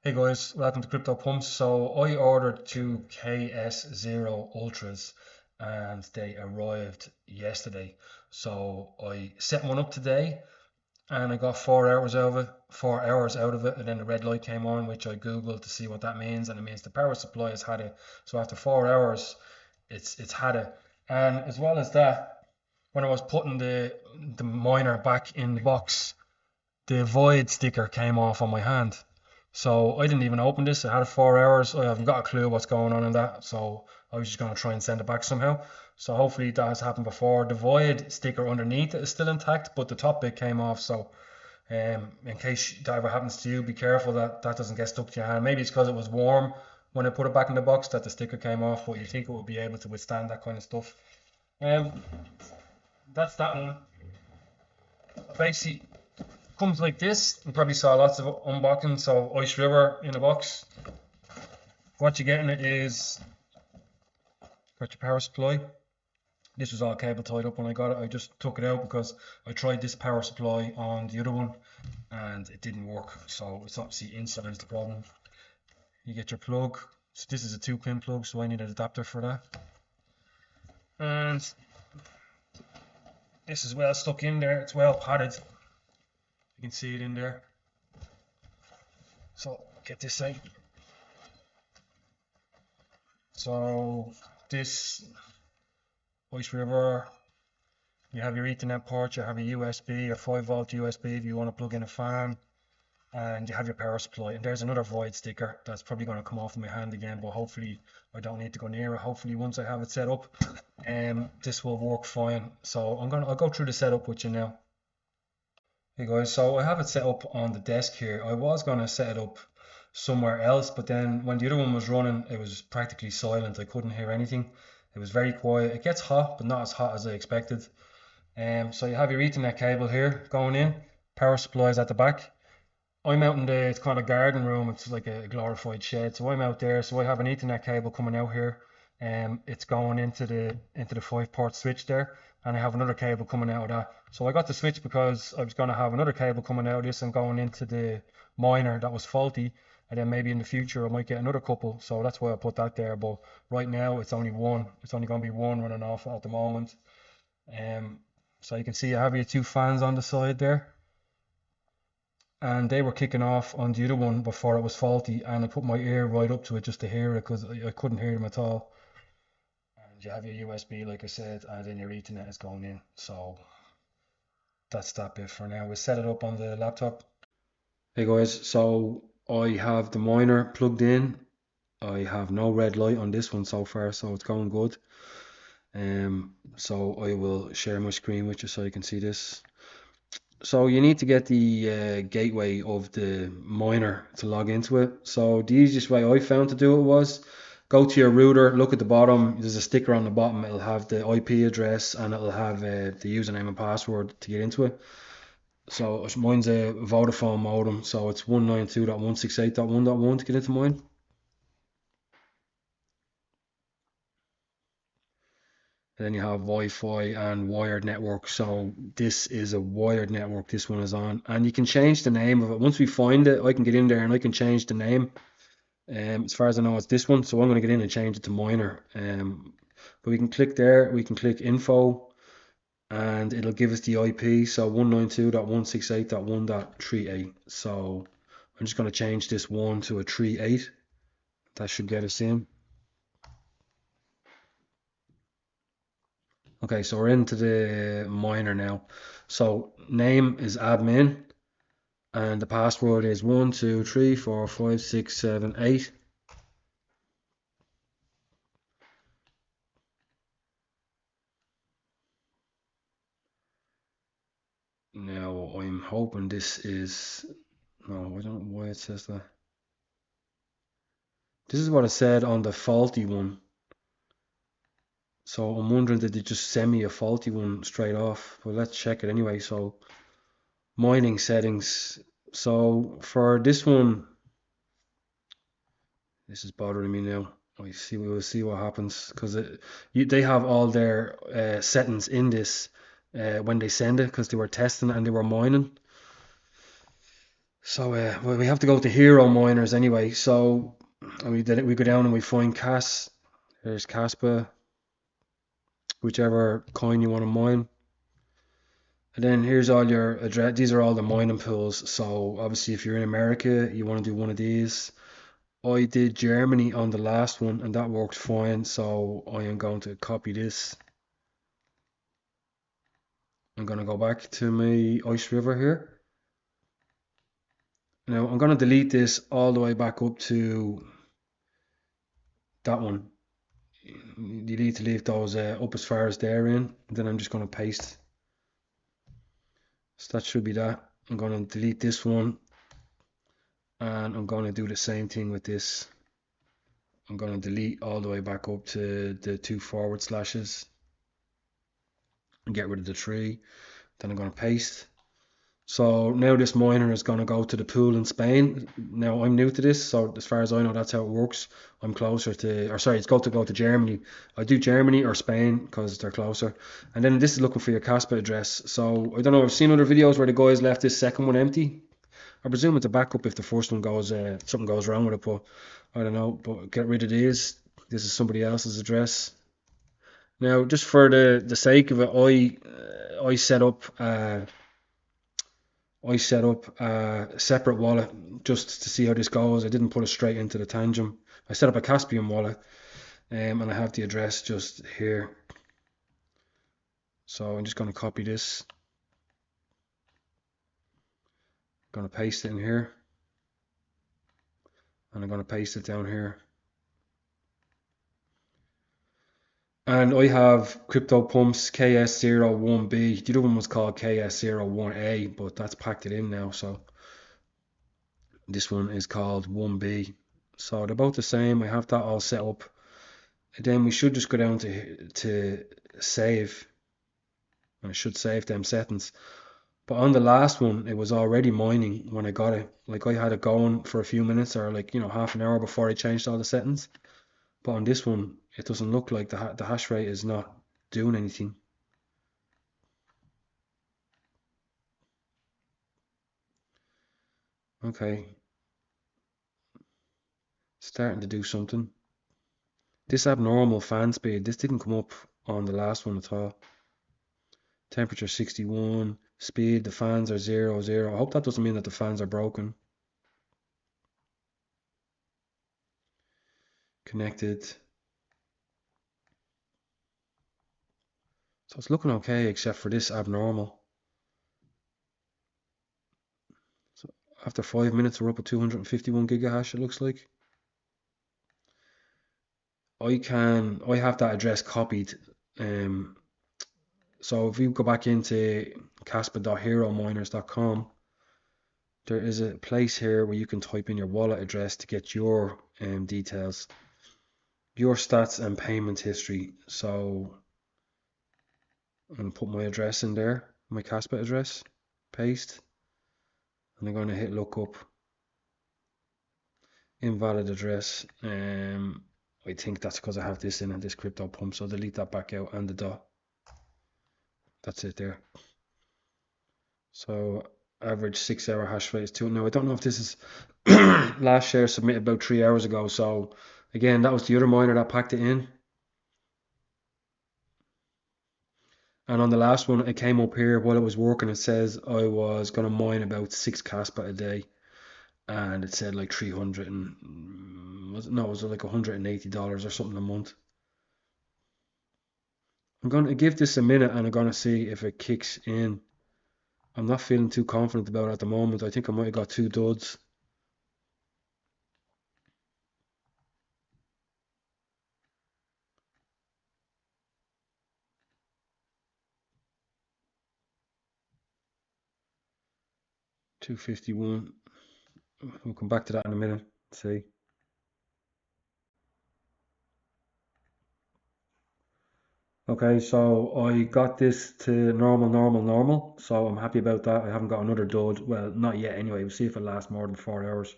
Hey guys, welcome to Crypto Pumps. So I ordered two KS0-Ultras and they arrived yesterday. So I set one up today and I got 4 hours out of it, 4 hours out of it, and then the red light came on, which I googled to see what that means, and it means the power supply has had it. So after 4 hours, it's had it. And as well as that, when I was putting the miner back in the box, the void sticker came off on my hand. So I didn't even open this. I had it 4 hours. I haven't got a clue what's going on in that. So I was just going to try and send it back somehow. So hopefully that has happened before. The void sticker underneath it is still intact, but the top bit came off. So in case that ever happens to you, be careful that that doesn't get stuck to your hand. Maybe it's because it was warm when I put it back in the box that the sticker came off, but you think it would be able to withstand that kind of stuff. Um, that's that one. Basically, comes like this. You probably saw lots of unboxing. So Iceriver in a box. What you're getting is got your power supply. This was all cable tied up when I got it. I just took it out because I tried this power supply on the other one and it didn't work. So it's obviously inside is the problem. You get your plug. So this is a 2-pin plug, so I need an adapter for that. And this is well stuck in there. It's well padded. You can see it in there. So get this out. So this Iceriver, you have your Ethernet port, you have a USB, a 5-volt USB if you want to plug in a fan, and you have your power supply. And there's another void sticker that's probably going to come off in my hand again, but hopefully I don't need to go near it. Hopefully once I have it set up, this will work fine. So I'll go through the setup with you now. Hey guys, so I have it set up on the desk here. I was going to set it up somewhere else, but then when the other one was running, it was practically silent. I couldn't hear anything. It was very quiet. It gets hot, but not as hot as I expected. So you have your Ethernet cable here going in, power supplies at the back. I'm out in it's called a garden room. It's like a glorified shed. So I'm out there. So I have an Ethernet cable coming out here. It's going into the 5-port switch there, and I have another cable coming out of that. So I got the switch because I was going to have another cable coming out of this and going into the miner that was faulty, and then maybe in the future I might get another couple. So that's why I put that there. But right now it's only one. It's only going to be one running off at the moment. So you can see I have your two fans on the side there, and they were kicking off on the other one before it was faulty, and I put my ear right up to it just to hear it because I couldn't hear them at all. And you have your USB like I said, and then your Ethernet is going in. So that's that bit for now. We'll set it up on the laptop. Hey guys, so I have the miner plugged in. I have no red light on this one so far, so it's going good. So I will share my screen with you so you can see this. So you need to get the gateway of the miner to log into it. So the easiest way I found to do it was go to your router, look at the bottom. There's a sticker on the bottom. It'll have the IP address and it'll have the username and password to get into it. So mine's a Vodafone modem, so it's 192.168.1.1 to get into mine. And then you have Wi-Fi and wired network. So this is a wired network this one is on. And you can change the name of it. Once we find it, I can get in there and I can change the name. As far as I know, it's this one. So I'm going to get in and change it to miner. But we can click there. We can click info. And it'll give us the IP. So 192.168.1.38. So I'm just going to change this 1 to a 38. That should get us in. Okay, so we're into the miner now. So name is admin, and the password is 1 2 3 4 5 6 7 8. Now I'm hoping this is no, I don't know why it says that. This is what it said on the faulty one. So I'm wondering, did they just send me a faulty one straight off? Well, let's check it anyway. So mining settings. So for this one, this is bothering me now. We'll see what happens because they have all their settings in this when they send it because they were testing and they were mining. So well, we have to go to hero miners anyway. So we did it. We go down and we find Cas. There's Caspa, whichever coin you want to mine. And then here's all your address. These are all the mining pools. So obviously, if you're in America, you want to do one of these. I did Germany on the last one, and that worked fine. So I am going to copy this. I'm going to go back to my Iceriver here. Now I'm going to delete this all the way back up to that one. You need to leave those up as far as they're in. Then I'm just going to paste. So that should be that. I'm going to delete this one, and I'm going to do the same thing with this. I'm going to delete all the way back up to the 2 forward slashes and get rid of the 3. Then I'm going to paste. So now this miner is going to go to the pool in Spain. Now I'm new to this, so as far as I know, that's how it works. I'm closer to, or sorry, it's got to go to Germany. I do Germany or Spain because they're closer. And then this is looking for your Caspa address. So I don't know, I've seen other videos where the guys left this second one empty. I presume it's a backup if the first one goes, something goes wrong with it, but I don't know. But get rid of these. This is somebody else's address. Now, just for the sake of it, I set up. I set up a separate wallet just to see how this goes. I didn't put it straight into the Tangent. I set up a Caspian wallet, and I have the address just here. So I'm just going to copy this. I'm going to paste it in here. And I'm going to paste it down here. And I have CryptoPumps Ks0-1B. The other one was called Ks0-1A, but that's packed it in now. So this one is called 1B. So they're both the same. I have that all set up. And then we should just go down to save. And I should save them settings. But on the last one, it was already mining when I got it. Like I had it going for a few minutes or like, half an hour before I changed all the settings. But on this one, it doesn't look like the hash rate is not doing anything. Okay. Starting to do something. This abnormal fan speed, this didn't come up on the last one at all. Temperature 61, speed, the fans are 0, 0. I hope that doesn't mean that the fans are broken. Connected. So it's looking okay except for this abnormal. So after 5 minutes we're up at 251 gigahash it looks like. I have that address copied. So if you go back into caspa.herominers.com, there is a place here where you can type in your wallet address to get your details, your stats and payment history. So I'm going to put my address in there, my Caspa address, paste, and I'm going to hit look up. Invalid address. I think that's because I have this in and this CryptoPump, so delete that back out and the dot. That's it there. So average 6-hour hash rate is 2. Now I don't know if this is last share submitted about 3 hours ago. So again, that was the other miner that packed it in. And on the last one, it came up here while it was working. It says I was gonna mine about 6 Caspa a day, and it said like 300 and it was like $180 or something a month. I'm gonna give this a minute and I'm gonna see if it kicks in. I'm not feeling too confident about it at the moment. I think I might have got 2 duds. $251. We'll come back to that in a minute. See. Okay, so I got this to normal. So I'm happy about that. I haven't got another dud. Well, not yet anyway. We'll see if it lasts more than 4 hours.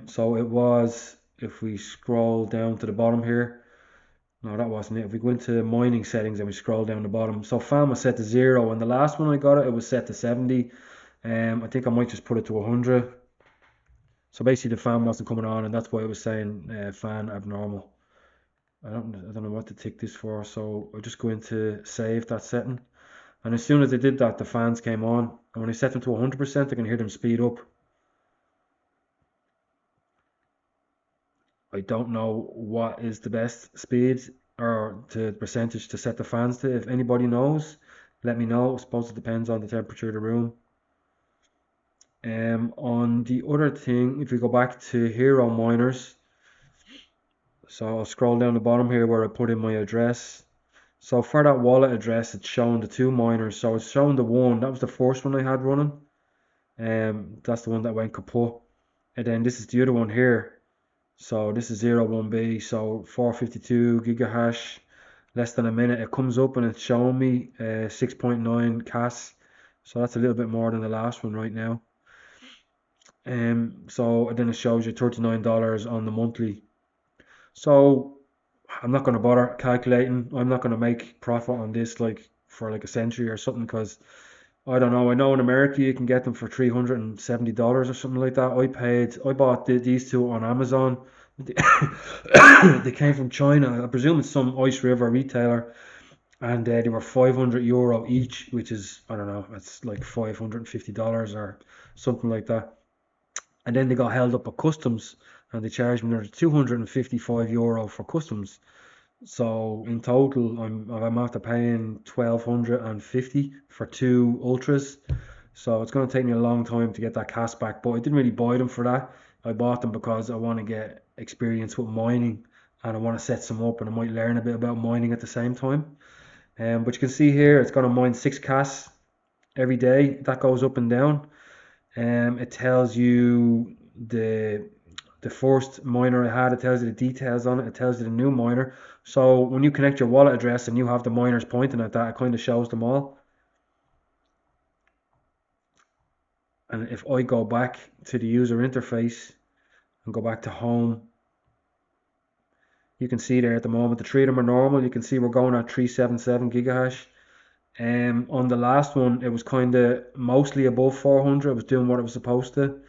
So it was, if we scroll down to the bottom here, no, that wasn't it. If we go into mining settings and we scroll down the bottom, so fan was set to 0, and the last one I got it was set to 70. I think I might just put it to 100. So basically the fan wasn't coming on, and that's why it was saying fan abnormal. I don't know what to tick this for, so I'll just go into save that setting. And as soon as I did that, the fans came on. And when I set them to 100%, I can hear them speed up. I don't know what is the best speed or the percentage to set the fans to. If anybody knows, let me know. I suppose it depends on the temperature of the room. On the other thing, if we go back to Hero Miners, so I'll scroll down the bottom here where I put in my address. So for that wallet address, it's showing the 2 miners. So it's showing the one, that was the first one I had running. That's the one that went kaput. And then this is the other one here. So this is 01B, so 452 gigahash, less than a minute. It comes up and it's showing me 6.9 CAS. So that's a little bit more than the last one right now. So then it shows you $39 on the monthly. So I'm not going to bother calculating. I'm not going to make profit on this like for like a century or something, because I don't know. I know in America you can get them for $370 or something like that. I bought these two on Amazon. They came from China. I presume it's some Iceriver retailer, and they were €500 each, which is, I don't know, it's like $550 or something like that. And then they got held up at customs, and they charged me another €255 for customs. So in total, I'm after paying 1,250 for 2 ultras. So it's going to take me a long time to get that CAS back, but I didn't really buy them for that. I bought them because I want to get experience with mining, and I want to set some up, and I might learn a bit about mining at the same time. But you can see here, it's going to mine 6 CAS every day. That goes up and down. It tells you the first miner I had, it tells you the details on it, it tells you the new miner. So when you connect your wallet address and you have the miners pointing at that, it kind of shows them all. And if I go back to the user interface and go back to home, you can see there at the moment the 3 of them are normal. You can see we're going at 377 gigahash. On the last one, it was kind of mostly above 400. It was doing what it was supposed to.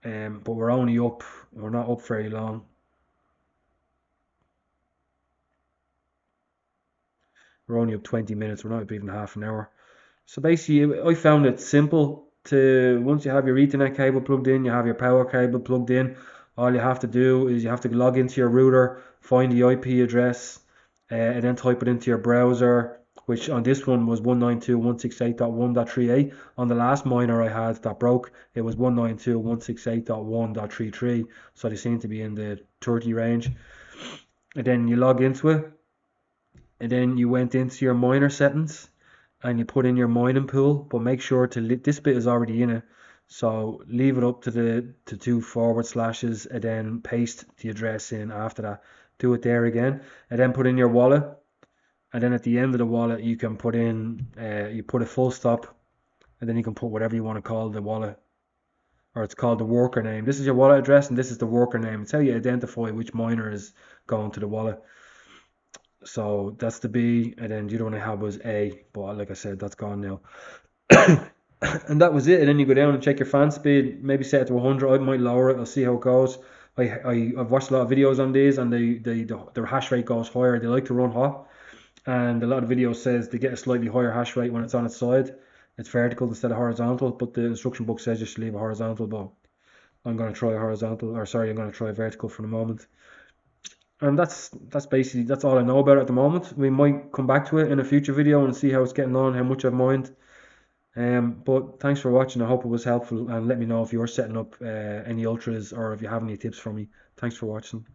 But we're not up very long. We're only up 20 minutes. We're not up even half an hour. So basically, I found it simple to, once you have your Ethernet cable plugged in, you have your power cable plugged in, all you have to do is you have to log into your router, find the IP address, and then type it into your browser, which on this one was 192.168.1.38. On the last miner I had that broke, it was 192.168.1.33. So they seem to be in the 30 range. And then you log into it, and then you went into your miner settings and you put in your mining pool, but make sure this bit is already in it, so leave it up to the 2 forward slashes and then paste the address in after that. Do it there again, and then put in your wallet, and then at the end of the wallet you can put in you put a full stop, and then you can put whatever you want to call the wallet, or it's called the worker name. This is your wallet address and this is the worker name. It's how you identify which miner is going to the wallet. So that's the B, and then the other one I had was A, but like I said, that's gone now. And that was it. And then you go down and check your fan speed, maybe set it to 100. I might lower it, I'll see how it goes. I've watched a lot of videos on these, and their hash rate goes higher. They like to run hot, and a lot of videos says they get a slightly higher hash rate when it's on its side. It's vertical instead of horizontal, but the instruction book says you should leave it horizontal, but I'm going to try horizontal, or sorry, I'm going to try vertical for the moment. And that's basically, that's all I know about it at the moment. We might come back to it in a future video and see how it's getting on, how much I've mined. But thanks for watching. I hope it was helpful, and let me know if you're setting up any ultras or if you have any tips for me. Thanks for watching.